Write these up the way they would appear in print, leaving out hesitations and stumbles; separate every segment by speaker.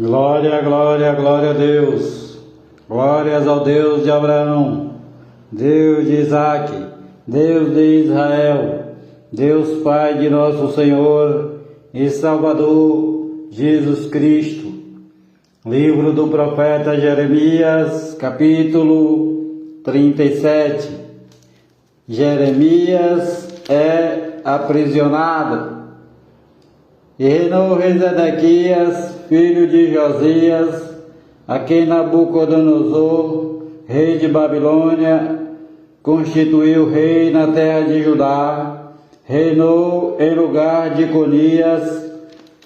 Speaker 1: Glória, glória, glória a Deus. Glórias ao Deus de Abraão, Deus de Isaque, Deus de Israel, Deus Pai de nosso Senhor e Salvador Jesus Cristo. Livro do profeta Jeremias, capítulo 37. Jeremias é aprisionado. E reinou o rei Zedequias, filho de Josias, a quem Nabucodonosor, rei de Babilônia, constituiu rei na terra de Judá. Reinou em lugar de Conias,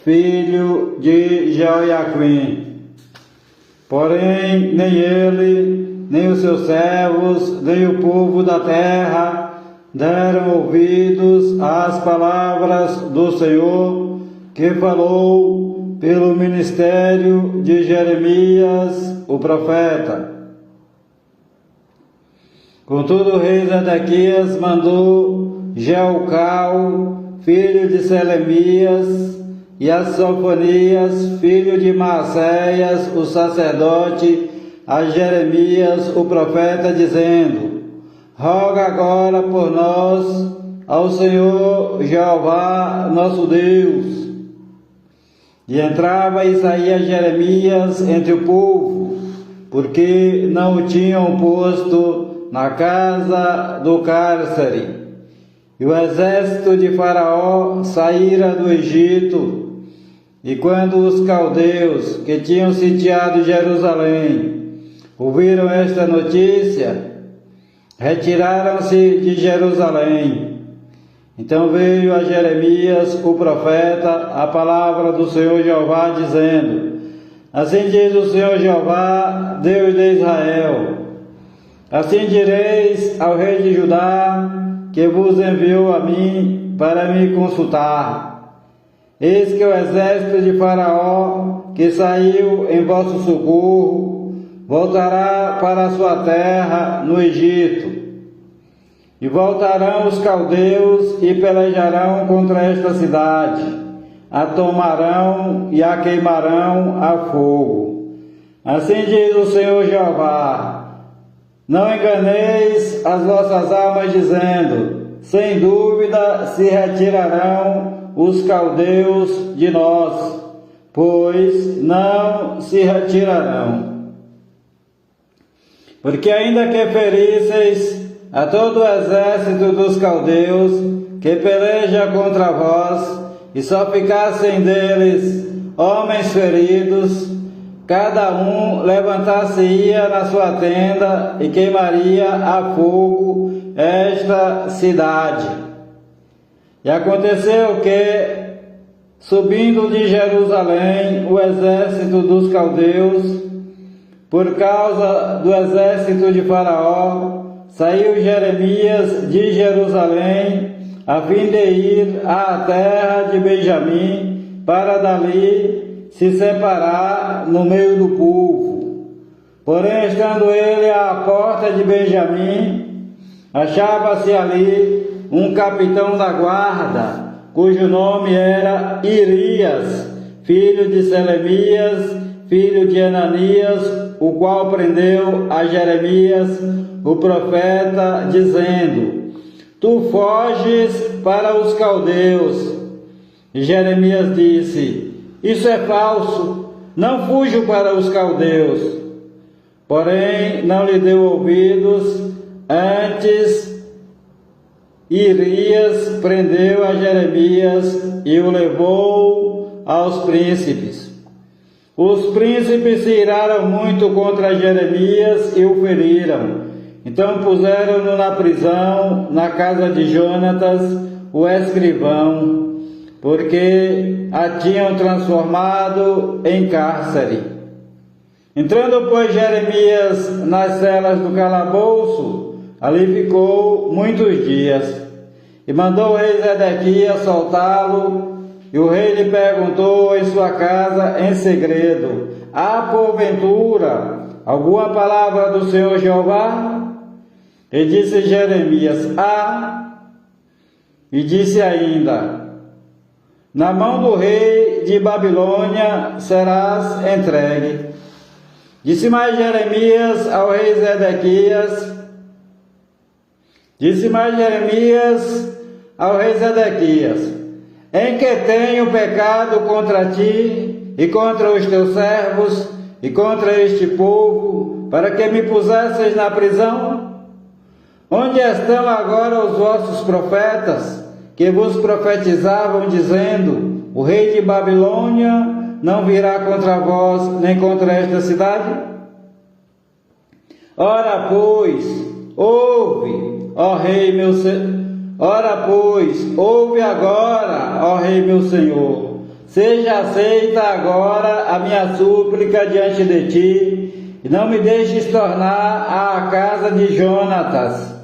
Speaker 1: filho de Jeoiaquim. Porém, nem ele, nem os seus servos, nem o povo da terra deram ouvidos às palavras do Senhor, que falou pelo ministério de Jeremias, o profeta. Contudo, o rei Zedequias mandou Jeucal, filho de Selemias, e a Sofonias, filho de Maaseias, o sacerdote, a Jeremias, o profeta, dizendo: roga agora por nós ao Senhor Jeová, nosso Deus. E entrava e saía Jeremias entre o povo, porque não o tinham posto na casa do cárcere. E o exército de Faraó saíra do Egito. E quando os caldeus que tinham sitiado Jerusalém ouviram esta notícia, retiraram-se de Jerusalém. Então veio a Jeremias, o profeta, a palavra do Senhor Jeová, dizendo: assim diz o Senhor Jeová, Deus de Israel: assim direis ao rei de Judá, que vos enviou a mim para me consultar: eis que o exército de Faraó, que saiu em vosso socorro, voltará para a sua terra no Egito. E voltarão os caldeus e pelejarão contra esta cidade, a tomarão e a queimarão a fogo. Assim diz o Senhor Jeová: não enganeis as vossas almas dizendo: sem dúvida se retirarão os caldeus de nós, pois não se retirarão. Porque ainda que ferisseis a todo o exército dos caldeus que peleja contra vós, e só ficassem deles homens feridos, cada um levantar-se-ia na sua tenda e queimaria a fogo esta cidade. E aconteceu que, subindo de Jerusalém o exército dos caldeus, por causa do exército de Faraó, saiu Jeremias de Jerusalém, a fim de ir à terra de Benjamim, para dali se separar no meio do povo. Porém, estando ele à porta de Benjamim, achava-se ali um capitão da guarda, cujo nome era Irias, filho de Selemias, filho de Ananias, o qual prendeu a Jeremias, o profeta, dizendo: tu foges para os caldeus. E Jeremias disse: isso é falso, não fujo para os caldeus. Porém, não lhe deu ouvidos, antes Irias prendeu a Jeremias e o levou aos príncipes. Os príncipes se iraram muito contra Jeremias e o feriram. Então puseram-no na prisão, na casa de Jonatas, o escrivão, porque a tinham transformado em cárcere. Entrando, pois, Jeremias nas celas do calabouço, ali ficou muitos dias. E mandou o rei Zedequias soltá-lo. E o rei lhe perguntou em sua casa em segredo: há porventura alguma palavra do Senhor Jeová? E disse Jeremias: há. E disse ainda: na mão do rei de Babilônia serás entregue. Disse mais Jeremias ao rei Zedequias, em que tenho pecado contra ti e contra os teus servos e contra este povo, para que me pusesseis na prisão? Onde estão agora os vossos profetas, que vos profetizavam, dizendo: o rei de Babilônia não virá contra vós, nem contra esta cidade? Ora, pois, ouve, ó rei meu Senhor. Ora, pois, ouve agora, ó rei meu Senhor. Seja aceita agora a minha súplica diante de ti, e não me deixes tornar à casa de Jonatas,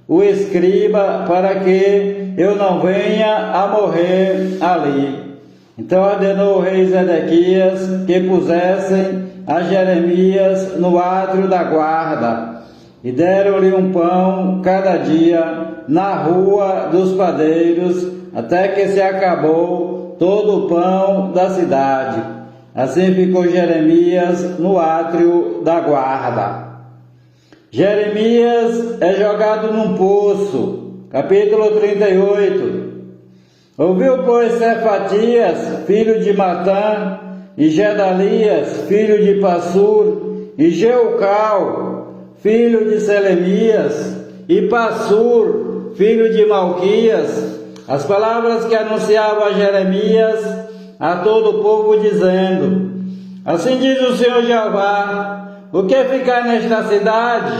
Speaker 1: o escriba, para que eu não venha a morrer ali. Então ordenou o rei Zedequias que pusessem a Jeremias no átrio da guarda, e deram-lhe um pão cada dia na rua dos padeiros, até que se acabou todo o pão da cidade. Assim ficou Jeremias no átrio da guarda. Jeremias é jogado num poço. Capítulo 38. Ouviu, pois, Cefatias, filho de Matã, e Gedalias, filho de Passur, e Jeucal, filho de Selemias, e Passur, filho de Malquias, as palavras que anunciava a Jeremias a todo o povo, dizendo: assim diz o Senhor Jeová: o que ficar nesta cidade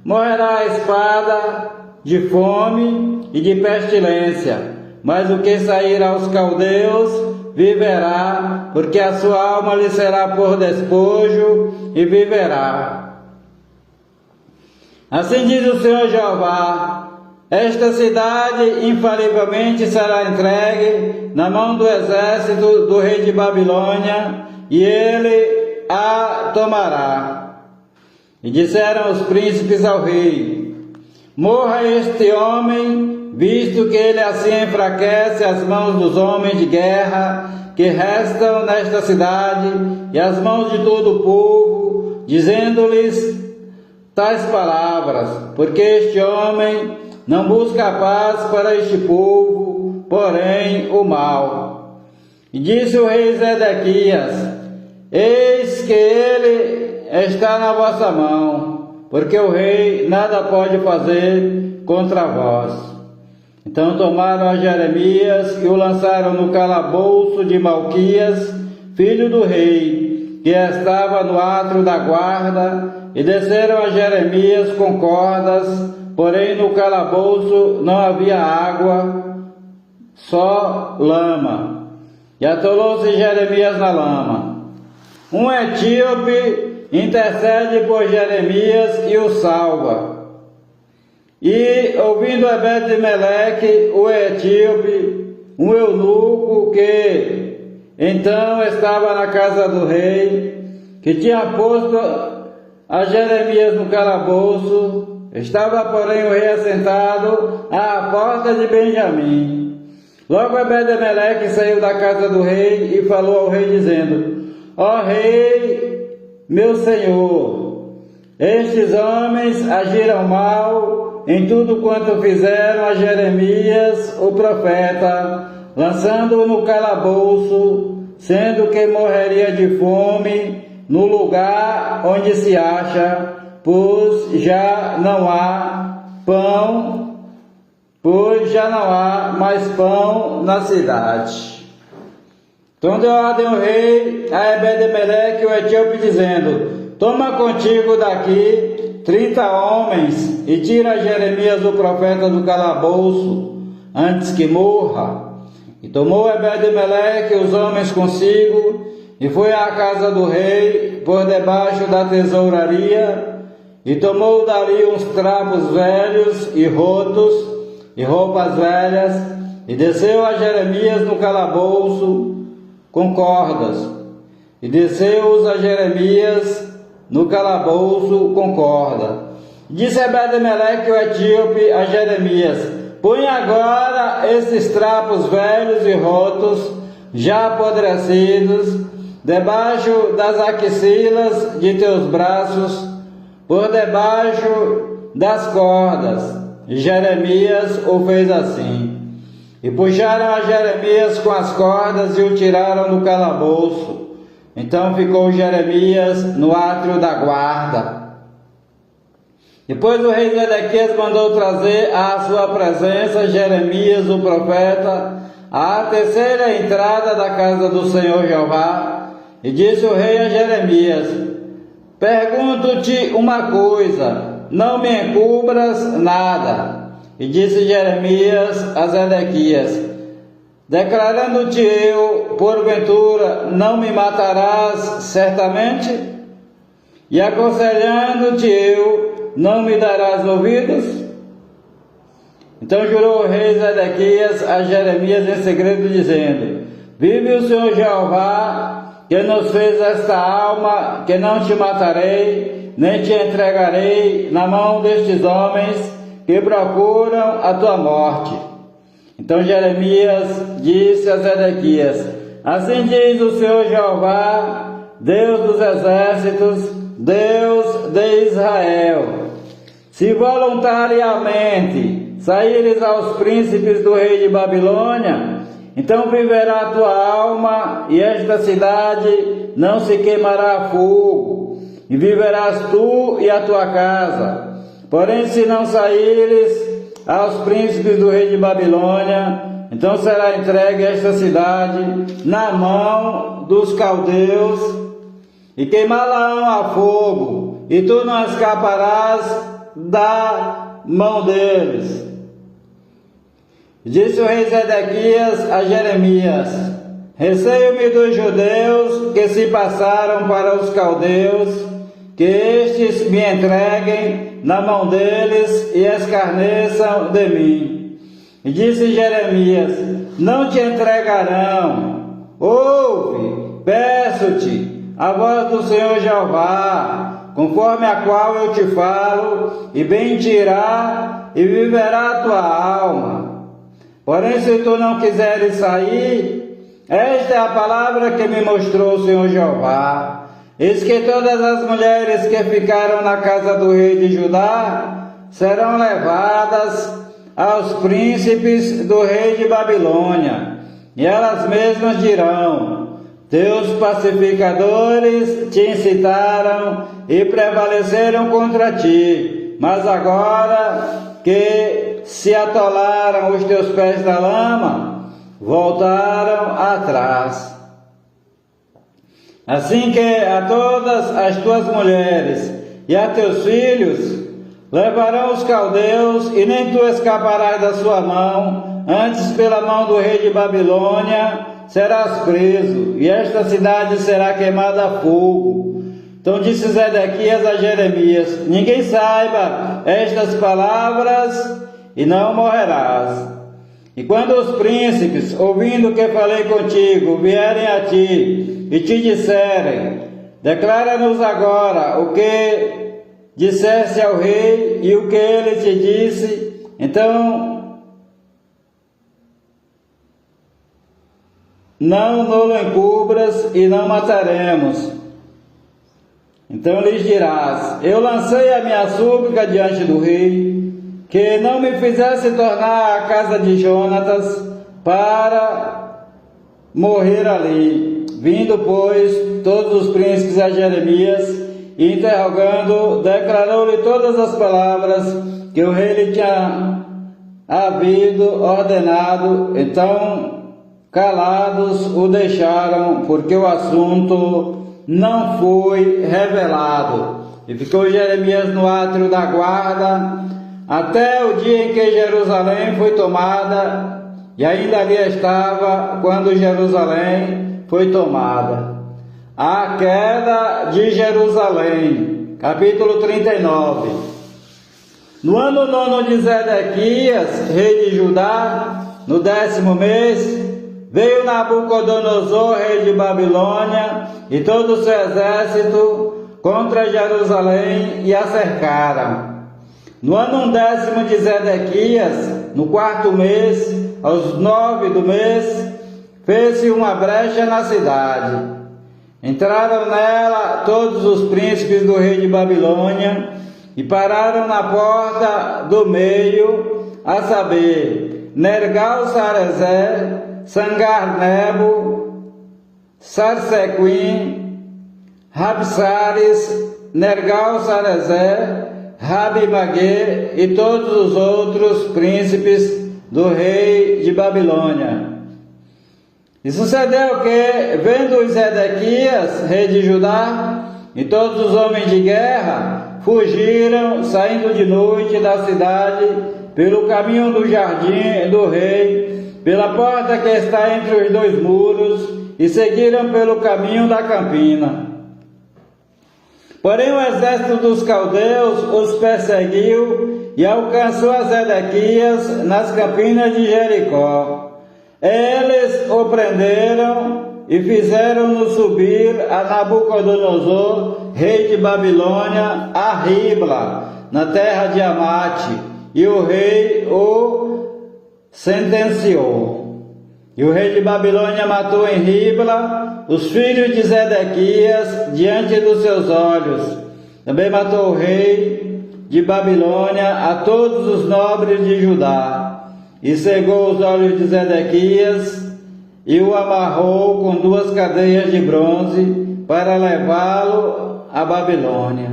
Speaker 1: morrerá a espada, de fome e de pestilência, mas o que sair aos caldeus viverá, porque a sua alma lhe será por despojo, e viverá. Assim diz o Senhor Jeová: esta cidade infalivelmente será entregue na mão do exército do rei de Babilônia, e ele a tomará. E disseram os príncipes ao rei: morra este homem, visto que ele assim enfraquece as mãos dos homens de guerra que restam nesta cidade, e as mãos de todo o povo, dizendo-lhes tais palavras, porque este homem não busca a paz para este povo, porém o mal. E disse o rei Zedequias: eis que ele está na vossa mão, porque o rei nada pode fazer contra vós. Então tomaram a Jeremias e o lançaram no calabouço de Malquias, filho do rei, que estava no átrio da guarda, e desceram a Jeremias com cordas, porém no calabouço não havia água, só lama. E atolou-se Jeremias na lama. Um etíope intercede por Jeremias e o salva. E, ouvindo Ebed-Meleque, o etíope, um eunuco que então estava na casa do rei, que tinha posto a Jeremias no calabouço, estava, porém, o rei assentado à porta de Benjamim. Logo Ebed-Meleque saiu da casa do rei e falou ao rei, dizendo: ó rei, meu senhor, estes homens agiram mal em tudo quanto fizeram a Jeremias, o profeta, lançando-o no calabouço, sendo que morreria de fome no lugar onde se acha, pois já não há mais pão na cidade. Então deu ordem o rei a Ebed-Meleque, o etíope, dizendo: toma contigo daqui 30 homens e tira Jeremias, o profeta, do calabouço, antes que morra. E tomou Ebed-Meleque os homens consigo, e foi à casa do rei, por debaixo da tesouraria, e tomou dali uns trapos velhos e rotos, e roupas velhas, e desceu a Jeremias no calabouço com cordas, e desceu-os a Jeremias no calabouço com corda. Disse Ebed-Meleque, o etíope, a Jeremias: põe agora esses trapos velhos e rotos já apodrecidos, debaixo das axilas de teus braços, por debaixo das cordas. Jeremias o fez assim. E puxaram a Jeremias com as cordas e o tiraram do calabouço. Então ficou Jeremias no átrio da guarda. Depois o rei Zedequias mandou trazer à sua presença Jeremias o profeta, à terceira entrada da casa do Senhor Jeová. E disse o rei a Jeremias: pergunto-te uma coisa, não me encubras nada. E disse Jeremias a Zedequias: declarando-te eu, porventura, não me matarás certamente? E aconselhando-te eu, não me darás ouvidos? Então jurou o rei Zedequias a Jeremias em segredo, dizendo: vive o Senhor Jeová, que nos fez esta alma, que não te matarei, nem te entregarei na mão destes homens que procuram a tua morte. Então Jeremias disse a Zedequias: assim diz o Senhor Jeová, Deus dos exércitos, Deus de Israel: se voluntariamente saíres aos príncipes do rei de Babilônia, então viverá a tua alma, e esta cidade não se queimará a fogo, e viverás tu e a tua casa. Porém, se não saíres aos príncipes do rei de Babilônia, então será entregue esta cidade na mão dos caldeus, e queimá-la-ão a fogo, e tu não escaparás da mão deles. Disse o rei Zedequias a Jeremias: receio-me dos judeus que se passaram para os caldeus, que estes me entreguem na mão deles e escarneçam de mim. E disse Jeremias: não te entregarão. Ouve, peço-te, a voz do Senhor Jeová, conforme a qual eu te falo, e bem te irá, e viverá a tua alma. Porém, se tu não quiseres sair, esta é a palavra que me mostrou o Senhor Jeová: eis que todas as mulheres que ficaram na casa do rei de Judá serão levadas aos príncipes do rei de Babilônia, e elas mesmas dirão: teus pacificadores te incitaram e prevaleceram contra ti, mas agora que se atolaram os teus pés na lama, voltaram atrás. Assim que a todas as tuas mulheres e a teus filhos levarão os caldeus, e nem tu escaparás da sua mão, antes pela mão do rei de Babilônia serás preso, e esta cidade será queimada a fogo. Então disse Zedequias a Jeremias: ninguém saiba estas palavras, e não morrerás. E quando os príncipes, ouvindo que falei contigo, vierem a ti e te disserem: declara-nos agora o que disseste ao rei e o que ele te disse, então não nos encubras e não mataremos. Então lhes dirás: eu lancei a minha súplica diante do rei, que não me fizesse tornar à casa de Jonatas para morrer ali. Vindo, pois, todos os príncipes a Jeremias, e interrogando, declarou-lhe todas as palavras que o rei lhe tinha havido ordenado. Então, calados, o deixaram, porque o assunto não foi revelado. E ficou Jeremias no átrio da guarda, até o dia em que Jerusalém foi tomada, e ainda ali estava quando Jerusalém foi tomada. A queda de Jerusalém, capítulo 39. No ano 9 de Zedequias, rei de Judá, no 10º mês, veio Nabucodonosor, rei de Babilônia, e todo o seu exército contra Jerusalém, e a cercaram. No ano 10º de Zedequias, no 4º mês, aos 9 do mês, fez-se uma brecha na cidade. Entraram nela todos os príncipes do rei de Babilônia e pararam na porta do meio, a saber, Nergal-Sarezer, Sangar-Nebo, Sarsequim, Rabsares, Nergal-Sarezer, Rabi-Mague e todos os outros príncipes do rei de Babilônia. E sucedeu que, vendo Zedequias, rei de Judá, e todos os homens de guerra, fugiram, saindo de noite da cidade, pelo caminho do jardim do rei, pela porta que está entre os dois muros, e seguiram pelo caminho da campina. Porém o exército dos caldeus os perseguiu e alcançou a Zedequias nas campinas de Jericó. Eles o prenderam e fizeram-no subir a Nabucodonosor, rei de Babilônia, a Ribla, na terra de Amate, e o rei o sentenciou. E o rei de Babilônia matou em Ribla os filhos de Zedequias diante dos seus olhos. Também matou o rei de Babilônia a todos os nobres de Judá. E cegou os olhos de Zedequias e o amarrou com 2 cadeias de bronze para levá-lo à Babilônia.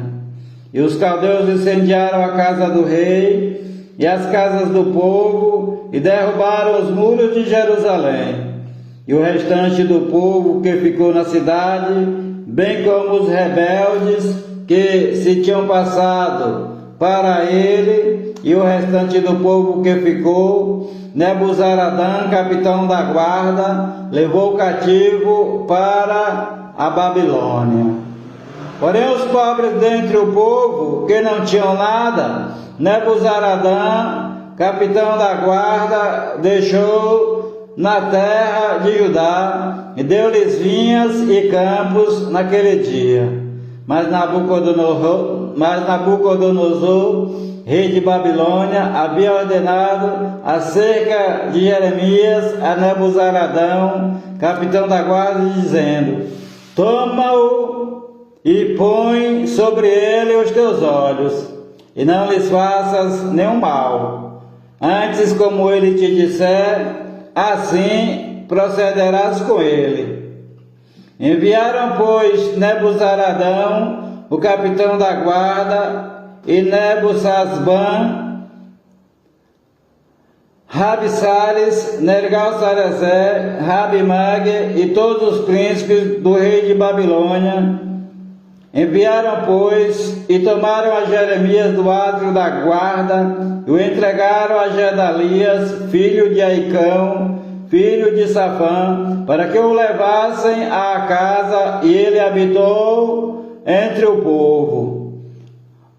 Speaker 1: E os caldeus incendiaram a casa do rei e as casas do povo e derrubaram os muros de Jerusalém. E o restante do povo que ficou na cidade, bem como os rebeldes que se tinham passado para ele, e o restante do povo que ficou, Nebuzaradã, capitão da guarda, levou cativo para a Babilônia. Porém os pobres dentre o povo, que não tinham nada, Nebuzaradã, capitão da guarda, deixou na terra de Judá, e deu-lhes vinhas e campos naquele dia. Mas Nabucodonosor, rei de Babilônia, havia ordenado acerca de Jeremias a Nebuzaradão, capitão da guarda, dizendo: toma-o e põe sobre ele os teus olhos, e não lhes faças nenhum mal. Antes, como ele te disser, assim procederás com ele. Enviaram, pois, Nebuzaradão, o capitão da guarda, e Nebusazban, Rabsares, Nergal-Sarezer, Rabi-Mague e todos os príncipes do rei de Babilônia. Enviaram, pois, e tomaram a Jeremias do átrio da guarda, e o entregaram a Gedalias, filho de Aicão, filho de Safã, para que o levassem à casa, e ele habitou entre o povo.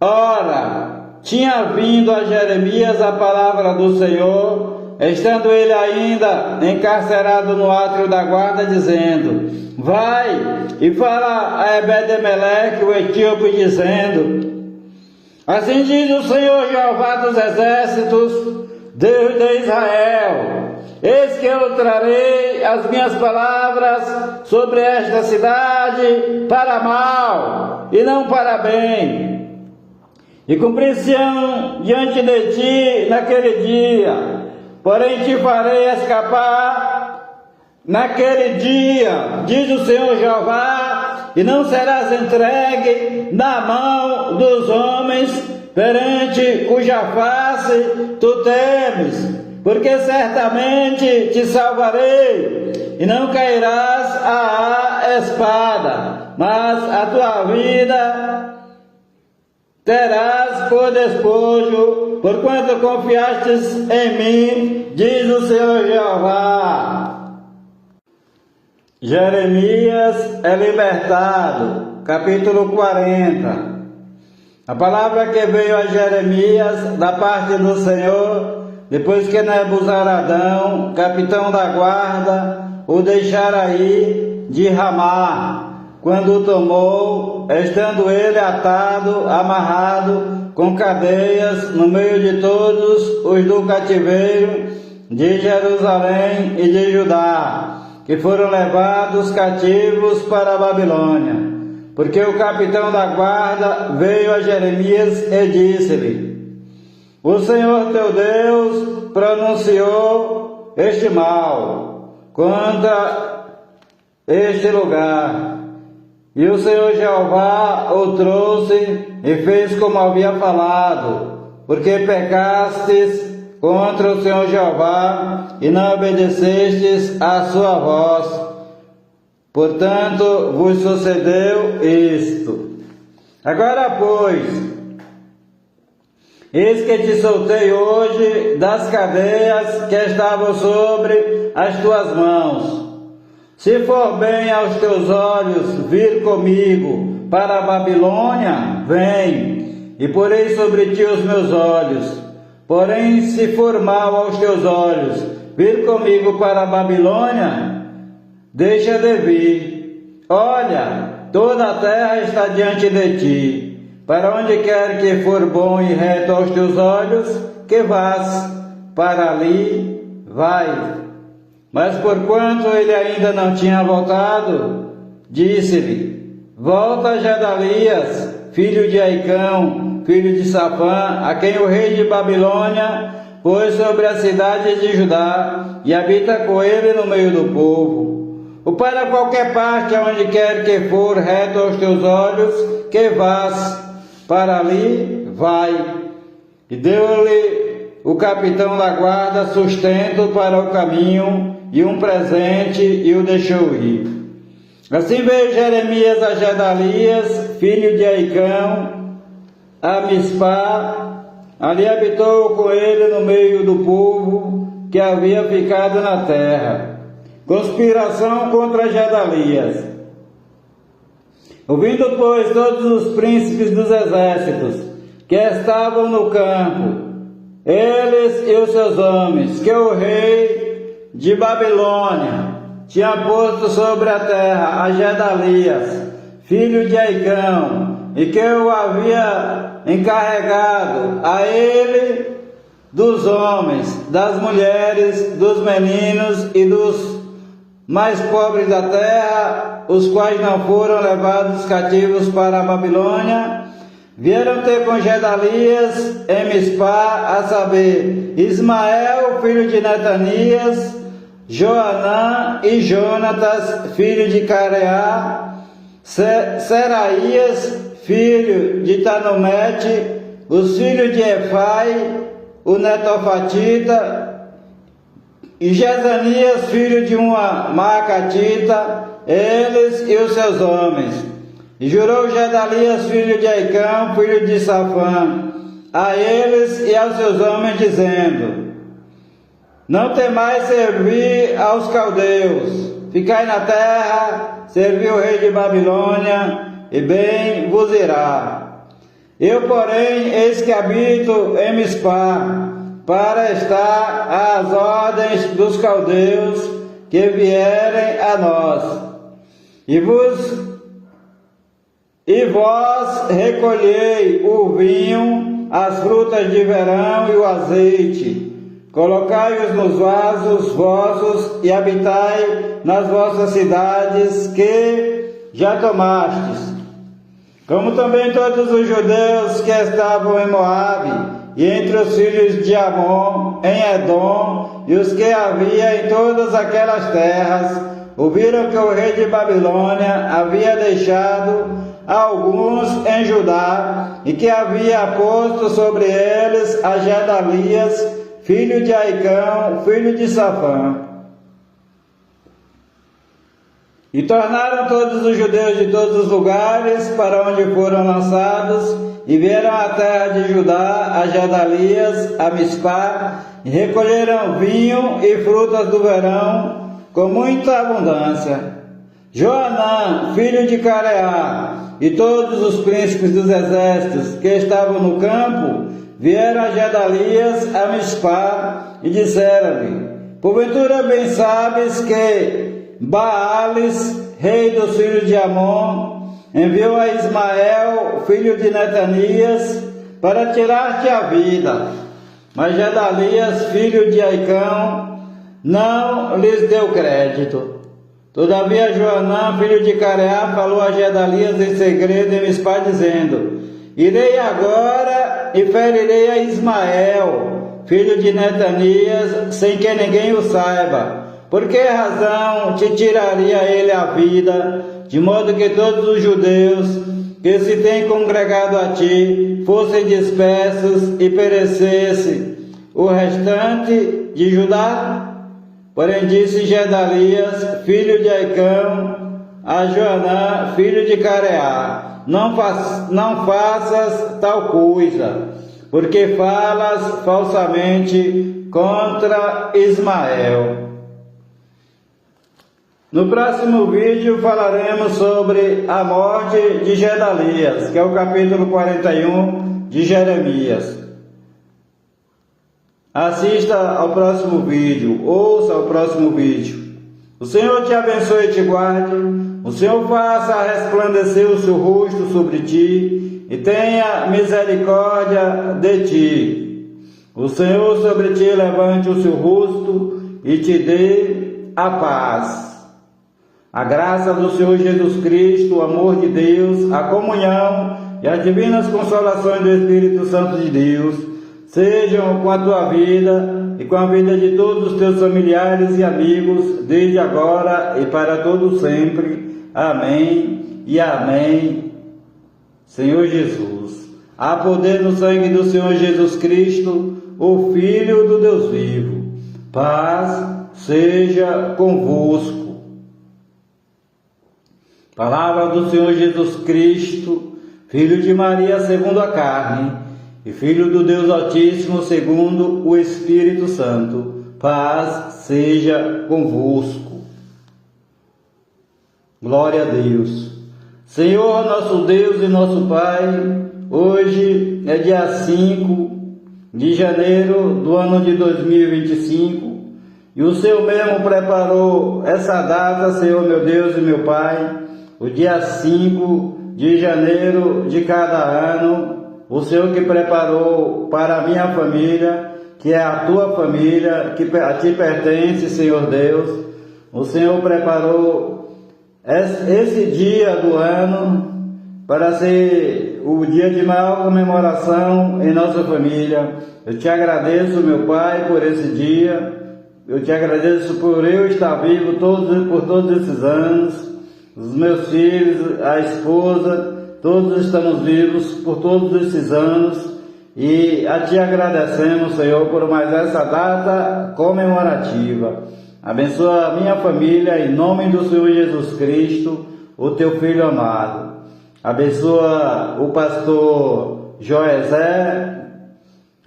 Speaker 1: Ora, tinha vindo a Jeremias a palavra do Senhor, estando ele ainda encarcerado no átrio da guarda, dizendo: vai e fala a Ebed-Meleque, o etíope, dizendo: assim diz o Senhor Jeová dos exércitos, Deus de Israel: eis que eu trarei as minhas palavras sobre esta cidade para mal e não para bem, e cumprir-se-ão diante de ti naquele dia. Porém te farei escapar naquele dia, diz o Senhor Jeová, e não serás entregue na mão dos homens, perante cuja face tu temes, porque certamente te salvarei, e não cairás à espada, mas a tua vida terás por despojo, porquanto confiastes em mim, diz o Senhor Jeová. Jeremias é libertado, capítulo 40. A palavra que veio a Jeremias da parte do Senhor, depois que Nebuzaradão, capitão da guarda, o deixara ir de Ramá, quando o tomou, estando ele atado, amarrado, com cadeias, no meio de todos os do cativeiro de Jerusalém e de Judá, que foram levados cativos para a Babilônia. Porque o capitão da guarda veio a Jeremias e disse-lhe: o Senhor teu Deus pronunciou este mal contra este lugar. E o Senhor Jeová o trouxe e fez como havia falado, porque pecastes contra o Senhor Jeová e não obedecestes à sua voz. Portanto, vos sucedeu isto. Agora, pois, eis que te soltei hoje das cadeias que estavam sobre as tuas mãos. Se for bem aos teus olhos vir comigo para a Babilônia, vem, e porei sobre ti os meus olhos. Porém, se for mal aos teus olhos vir comigo para a Babilônia, deixa de vir. Olha, toda a terra está diante de ti. Para onde quer que for bom e reto aos teus olhos, que vás. Para ali, vai. Mas porquanto ele ainda não tinha voltado, disse-lhe: volta, Gedalias, filho de Aicão, filho de Safã, a quem o rei de Babilônia pôs sobre a cidade de Judá, e habita com ele no meio do povo. Ou para qualquer parte aonde quer que for reto aos teus olhos, que vás. Para ali, vai. E deu-lhe o capitão da guarda sustento para o caminho e um presente, e o deixou ir. Assim veio Jeremias a Gedalias, filho de Aicão, a Mispá. Ali habitou com ele no meio do povo que havia ficado na terra. Conspiração contra Gedalias. Ouvindo, pois, todos os príncipes dos exércitos que estavam no campo, eles e os seus homens, que o rei de Babilônia tinha posto sobre a terra a Gedalias, filho de Aicão, e que o havia encarregado a ele dos homens, das mulheres, dos meninos e dos mais pobres da terra, os quais não foram levados cativos para a Babilônia, vieram ter com Gedalias em Mispá, a saber, Ismael, filho de Netanias, Joanã e Jonatas, filho de Careá, Seraías, filho de Tanumete, os filhos de Efai, o netofatita, e Jezanias, filho de uma maacatita, eles e os seus homens. E jurou Gedalias, filho de Aicão, filho de Safã, a eles e aos seus homens, dizendo: não temais servir aos caldeus, ficai na terra, servi o rei de Babilônia, e bem vos irá. Eu, porém, eis que habito em Mispá, para estar às ordens dos caldeus que vierem a nós. E vós recolhei o vinho, as frutas de verão e o azeite. Colocai-os nos vasos vossos e habitai nas vossas cidades que já tomastes. Como também todos os judeus que estavam em Moabe, e entre os filhos de Amon, em Edom, e os que havia em todas aquelas terras, ouviram que o rei de Babilônia havia deixado alguns em Judá, e que havia posto sobre eles a Gedalias, filho de Aicão, filho de Safã. E tornaram todos os judeus de todos os lugares para onde foram lançados, e vieram à terra de Judá, a Gedalias, a Mispá, e recolheram vinho e frutas do verão com muita abundância. Joanã, filho de Careá, e todos os príncipes dos exércitos que estavam no campo, vieram a Gedalias, a Mispá, e disseram-lhe: porventura bem sabes que Baales, rei dos filhos de Amon, enviou a Ismael, filho de Netanias, para tirar-te a vida. Mas Gedalias, filho de Aicão, não lhes deu crédito. Todavia Joanã, filho de Careá, falou a Gedalias em segredo em Mispá, dizendo: Irei agora e ferirei a Ismael, filho de Netanias, sem que ninguém o saiba. Por que razão te tiraria ele a vida, de modo que todos os judeus que se têm congregado a ti fossem dispersos e perecesse o restante de Judá? Porém disse Gedalias, filho de Aicão, a Joanã, filho de Careá: não faças tal coisa, porque falas falsamente contra Ismael. No próximo vídeo falaremos sobre a morte de Gedalias, que é o capítulo 41 de Jeremias. Assista ao próximo vídeo, ouça o próximo vídeo. O Senhor te abençoe e te guarde, o Senhor faça resplandecer o seu rosto sobre ti e tenha misericórdia de ti. O Senhor sobre ti levante o seu rosto e te dê a paz. A graça do Senhor Jesus Cristo, o amor de Deus, a comunhão e as divinas consolações do Espírito Santo de Deus sejam com a tua vida e com a vida de todos os teus familiares e amigos, desde agora e para todo sempre. Amém e amém. Senhor Jesus, há poder no sangue do Senhor Jesus Cristo, o Filho do Deus vivo. Paz seja convosco. Palavra do Senhor Jesus Cristo, Filho de Maria segundo a carne, e Filho do Deus Altíssimo segundo o Espírito Santo. Paz seja convosco. Glória a Deus. Senhor, nosso Deus e nosso Pai, hoje é dia 5 de janeiro do ano de 2025, e o Senhor mesmo preparou essa data, Senhor meu Deus e meu Pai, o dia 5 de janeiro de cada ano, o Senhor que preparou para a minha família, que é a tua família, que a ti pertence, Senhor Deus. O Senhor preparou esse dia do ano para ser o dia de maior comemoração em nossa família. Eu te agradeço, meu Pai, por esse dia. Eu te agradeço por eu estar vivo por todos esses anos. Os meus filhos, a esposa, todos estamos vivos por todos esses anos e a Ti agradecemos, Senhor, por mais essa data comemorativa. Abençoa a minha família em nome do Senhor Jesus Cristo, o Teu Filho amado. Abençoa o pastor Joezé,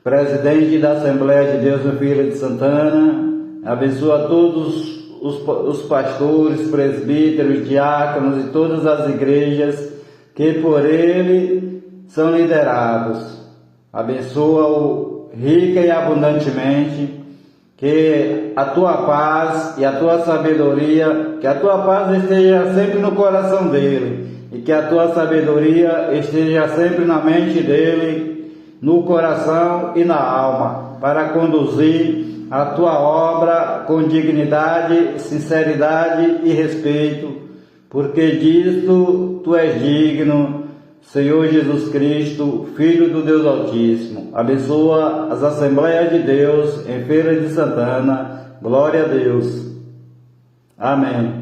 Speaker 1: presidente da Assembleia de Deus no Feira de Santana. Abençoa todos os pastores, presbíteros, diáconos e todas as igrejas que por ele são liderados. Abençoa-o rica e abundantemente, que a tua paz e a tua sabedoria, que a tua paz esteja sempre no coração dele e que a tua sabedoria esteja sempre na mente dele, no coração e na alma, para conduzir a tua obra com dignidade, sinceridade e respeito, porque disto tu és digno, Senhor Jesus Cristo, Filho do Deus Altíssimo. Abençoa as Assembleias de Deus em Feira de Santana. Glória a Deus. Amém.